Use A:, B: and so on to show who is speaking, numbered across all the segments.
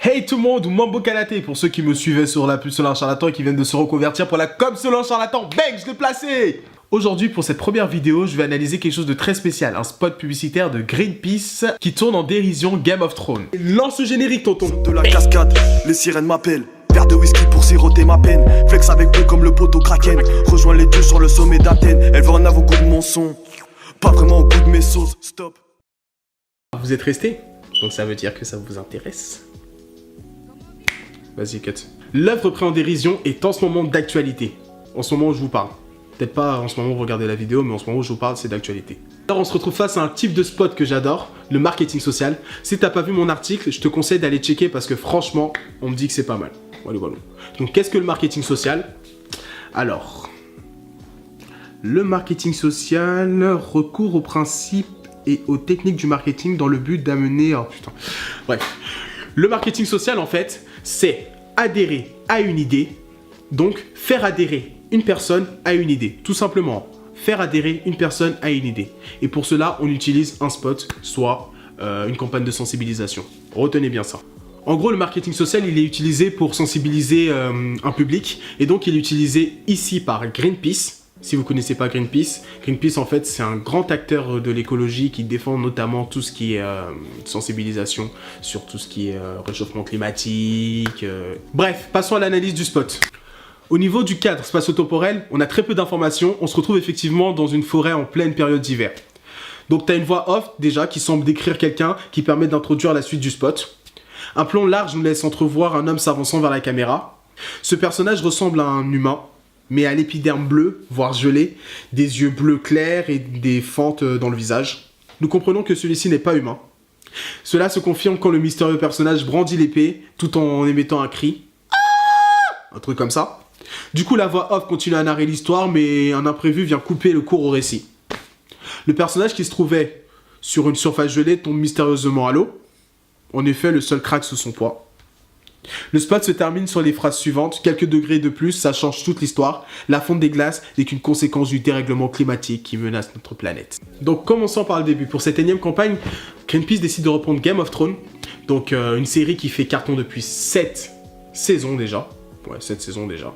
A: Hey tout le monde, ou Mambo Kanaté pour ceux qui me suivaient sur la pub Solange Charlatan et qui viennent de se reconvertir pour la com Solange Charlatan. Bang, je l'ai placé. Aujourd'hui, pour cette première vidéo, je vais analyser quelque chose de très spécial, un spot publicitaire de Greenpeace qui tourne en dérision Game of Thrones. Lance le générique, tonton.
B: De la cascade, les sirènes m'appellent. Verre de whisky pour siroter ma peine. Flex avec eux comme le poteau Kraken. Rejoins les dieux sur le sommet d'Athènes. Elle veut un avocat de mon son, pas vraiment au goût de mes sauces. Stop.
A: Vous êtes restés, donc ça veut dire que ça vous intéresse. Vas-y, cut. L'œuvre prise en dérision est en ce moment d'actualité. En ce moment où je vous parle. Peut-être pas en ce moment où vous regardez la vidéo, mais en ce moment où je vous parle, c'est d'actualité. Alors on se retrouve face à un type de spot que j'adore, le marketing social. Si t'as pas vu mon article, je te conseille d'aller checker parce que franchement, on me dit que c'est pas mal. Voilà. Donc qu'est-ce que le marketing social? Alors, le marketing social recourt aux principes et aux techniques du marketing dans le but d'amener... Oh putain. Bref. Le marketing social, en fait, c'est adhérer à une idée, donc faire adhérer une personne à une idée. Tout simplement, faire adhérer une personne à une idée. Et pour cela, on utilise un spot, soit une campagne de sensibilisation. Retenez bien ça. En gros, le marketing social, il est utilisé pour sensibiliser un public. Et donc, il est utilisé ici par Greenpeace. Si vous ne connaissez pas Greenpeace, Greenpeace en fait c'est un grand acteur de l'écologie qui défend notamment tout ce qui est sensibilisation sur tout ce qui est réchauffement climatique. Bref, passons à l'analyse du spot. Au niveau du cadre spatio-temporel, on a très peu d'informations. On se retrouve effectivement dans une forêt en pleine période d'hiver. Donc tu as une voix off déjà qui semble décrire quelqu'un qui permet d'introduire la suite du spot. Un plan large nous laisse entrevoir un homme s'avançant vers la caméra. Ce personnage ressemble à un humain, mais à l'épiderme bleu, voire gelé, des yeux bleus clairs et des fentes dans le visage. Nous comprenons que celui-ci n'est pas humain. Cela se confirme quand le mystérieux personnage brandit l'épée, tout en émettant un cri. Un truc comme ça. Du coup, la voix off continue à narrer l'histoire, mais un imprévu vient couper le cours au récit. Le personnage qui se trouvait sur une surface gelée tombe mystérieusement à l'eau. En effet, le sol craque sous son poids. Le spot se termine sur les phrases suivantes. Quelques degrés de plus, ça change toute l'histoire. La fonte des glaces n'est qu'une conséquence du dérèglement climatique qui menace notre planète. Donc commençons par le début. Pour cette énième campagne, Greenpeace décide de reprendre Game of Thrones. Donc une série qui fait carton depuis 7 saisons déjà. Ouais, 7 saisons déjà.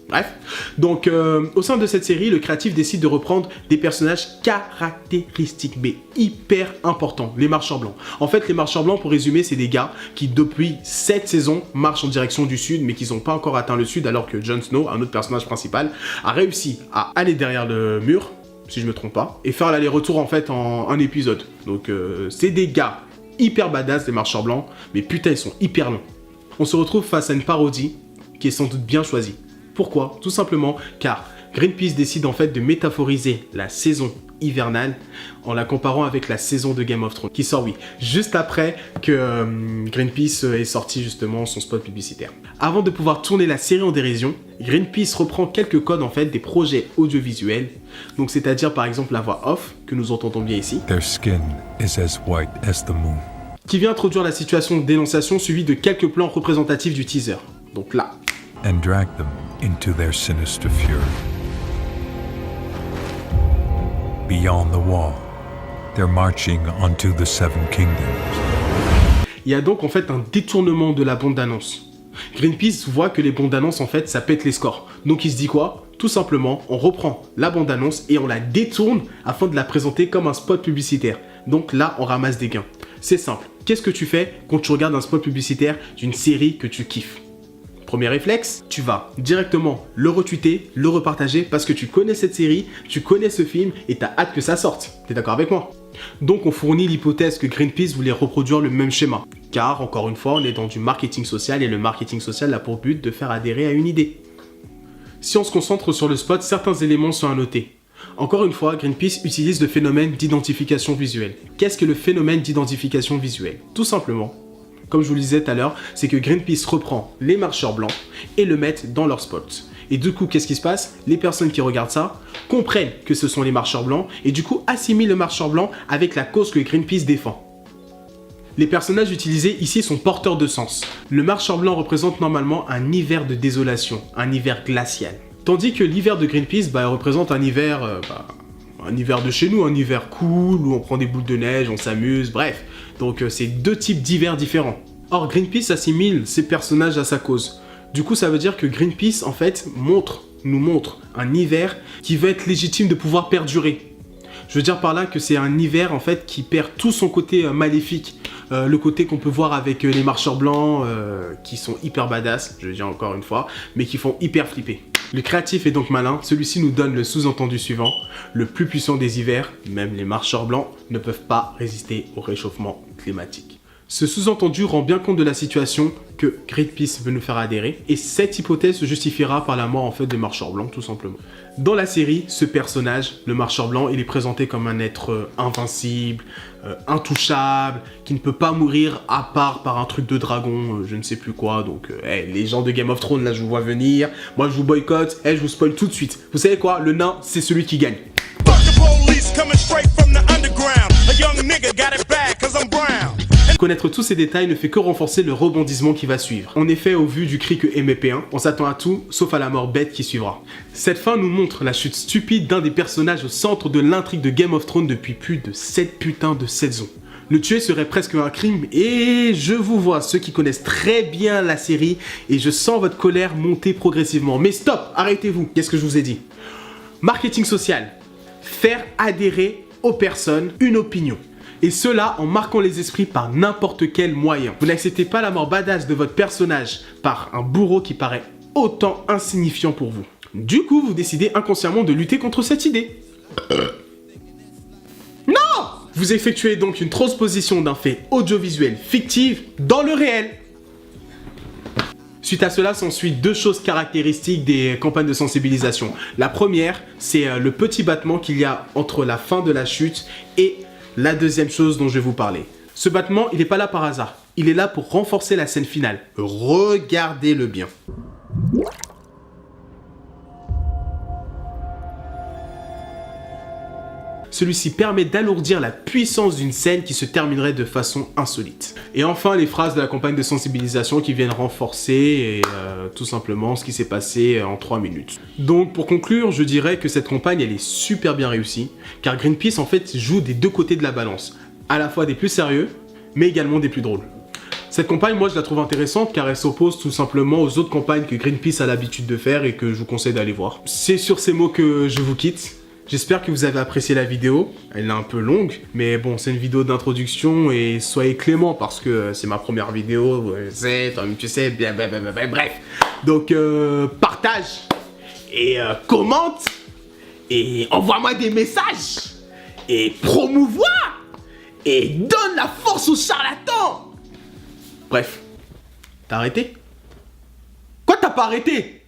A: Bref, donc au sein de cette série, le créatif décide de reprendre des personnages caractéristiques, mais hyper importants, les marcheurs blancs. En fait, les marcheurs blancs, pour résumer, c'est des gars qui, depuis 7 saisons, marchent en direction du sud, mais qui n'ont pas encore atteint le sud, alors que Jon Snow, un autre personnage principal, a réussi à aller derrière le mur, si je me trompe pas, et faire l'aller-retour en fait en un épisode. Donc c'est des gars hyper badass, les marcheurs blancs, mais putain, ils sont hyper longs. On se retrouve face à une parodie qui est sans doute bien choisie. Pourquoi? Tout simplement car Greenpeace décide en fait de métaphoriser la saison hivernale en la comparant avec la saison de Game of Thrones, qui sort, oui, juste après que Greenpeace ait sorti justement son spot publicitaire. Avant de pouvoir tourner la série en dérision, Greenpeace reprend quelques codes en fait des projets audiovisuels, donc c'est-à-dire par exemple la voix off, que nous entendons bien ici.
C: Their skin is as white as the moon.
A: Qui vient introduire la situation de dénonciation suivie de quelques plans représentatifs du teaser. Donc là.
C: And drag them into their sinister fury. Beyond the wall, they're marching onto the Seven Kingdoms.
A: Il y a donc en fait un détournement de la bande-annonce. Greenpeace voit que les bandes-annonces en fait ça pète les scores. Donc il se dit quoi? Tout simplement, on reprend la bande-annonce et on la détourne afin de la présenter comme un spot publicitaire. Donc là, on ramasse des gains. C'est simple. Qu'est-ce que tu fais quand tu regardes un spot publicitaire d'une série que tu kiffes? Premier réflexe, tu vas directement le retweeter, le repartager parce que tu connais cette série, tu connais ce film et t'as hâte que ça sorte. T'es d'accord avec moi? Donc on fournit l'hypothèse que Greenpeace voulait reproduire le même schéma. Car encore une fois, on est dans du marketing social et le marketing social a pour but de faire adhérer à une idée. Si on se concentre sur le spot, certains éléments sont à noter. Encore une fois, Greenpeace utilise le phénomène d'identification visuelle. Qu'est-ce que le phénomène d'identification visuelle? Tout simplement, comme je vous le disais tout à l'heure, c'est que Greenpeace reprend les marcheurs blancs et le mettent dans leur spot. Et du coup, qu'est-ce qui se passe? Les personnes qui regardent ça comprennent que ce sont les marcheurs blancs et du coup assimilent le marcheur blanc avec la cause que Greenpeace défend. Les personnages utilisés ici sont porteurs de sens. Le marcheur blanc représente normalement un hiver de désolation, un hiver glacial. Tandis que l'hiver de Greenpeace représente un hiver un hiver de chez nous, un hiver cool, où on prend des boules de neige, on s'amuse, bref. Donc c'est deux types d'hivers différents. Or, Greenpeace assimile ces personnages à sa cause. Du coup, ça veut dire que Greenpeace, en fait, nous montre un hiver qui va être légitime de pouvoir perdurer. Je veux dire par là que c'est un hiver, en fait, qui perd tout son côté maléfique. Le côté qu'on peut voir avec les marcheurs blancs, qui sont hyper badass, je le dis encore une fois, mais qui font hyper flipper. Le créatif est donc malin, celui-ci nous donne le sous-entendu suivant. Le plus puissant des hivers, même les marcheurs blancs, ne peuvent pas résister au réchauffement climatique. Ce sous-entendu rend bien compte de la situation que Greenpeace veut nous faire adhérer, et cette hypothèse se justifiera par la mort en fait des marcheurs blancs, tout simplement. Dans la série, ce personnage, le marcheur blanc, il est présenté comme un être invincible, intouchable, qui ne peut pas mourir à part par un truc de dragon, je ne sais plus quoi. Donc, les gens de Game of Thrones, là, je vous vois venir. Moi, je vous boycotte. Je vous spoil tout de suite. Vous savez quoi? Le nain, c'est celui qui gagne. Connaître tous ces détails ne fait que renforcer le rebondissement qui va suivre. En effet, au vu du cri que MP1, on s'attend à tout, sauf à la mort bête qui suivra. Cette fin nous montre la chute stupide d'un des personnages au centre de l'intrigue de Game of Thrones depuis plus de 7 putains de saisons. Le tuer serait presque un crime, et je vous vois, ceux qui connaissent très bien la série, et je sens votre colère monter progressivement. Mais stop, arrêtez-vous, qu'est-ce que je vous ai dit? Marketing social, faire adhérer aux personnes une opinion. Et cela en marquant les esprits par n'importe quel moyen. Vous n'acceptez pas la mort badass de votre personnage par un bourreau qui paraît autant insignifiant pour vous. Du coup, vous décidez inconsciemment de lutter contre cette idée. Non! Vous effectuez donc une transposition d'un fait audiovisuel fictif dans le réel. Suite à cela, s'ensuit deux choses caractéristiques des campagnes de sensibilisation. La première, c'est le petit battement qu'il y a entre la fin de la chute et la deuxième chose dont je vais vous parler. Ce battement, il n'est pas là par hasard. Il est là pour renforcer la scène finale. Regardez-le bien. Celui-ci permet d'alourdir la puissance d'une scène qui se terminerait de façon insolite. Et enfin, les phrases de la campagne de sensibilisation qui viennent renforcer tout simplement ce qui s'est passé en 3 minutes. Donc pour conclure, je dirais que cette campagne elle est super bien réussie, car Greenpeace en fait joue des deux côtés de la balance, à la fois des plus sérieux, mais également des plus drôles. Cette campagne, moi je la trouve intéressante car elle s'oppose tout simplement aux autres campagnes que Greenpeace a l'habitude de faire et que je vous conseille d'aller voir. C'est sur ces mots que je vous quitte. J'espère que vous avez apprécié la vidéo, elle est un peu longue, mais bon, c'est une vidéo d'introduction et soyez clément parce que c'est ma première vidéo, tu sais, bref. Donc, partage et commente et envoie-moi des messages et promouvois et donne la force aux charlatans. Bref, t'as arrêté? Quoi, t'as pas arrêté?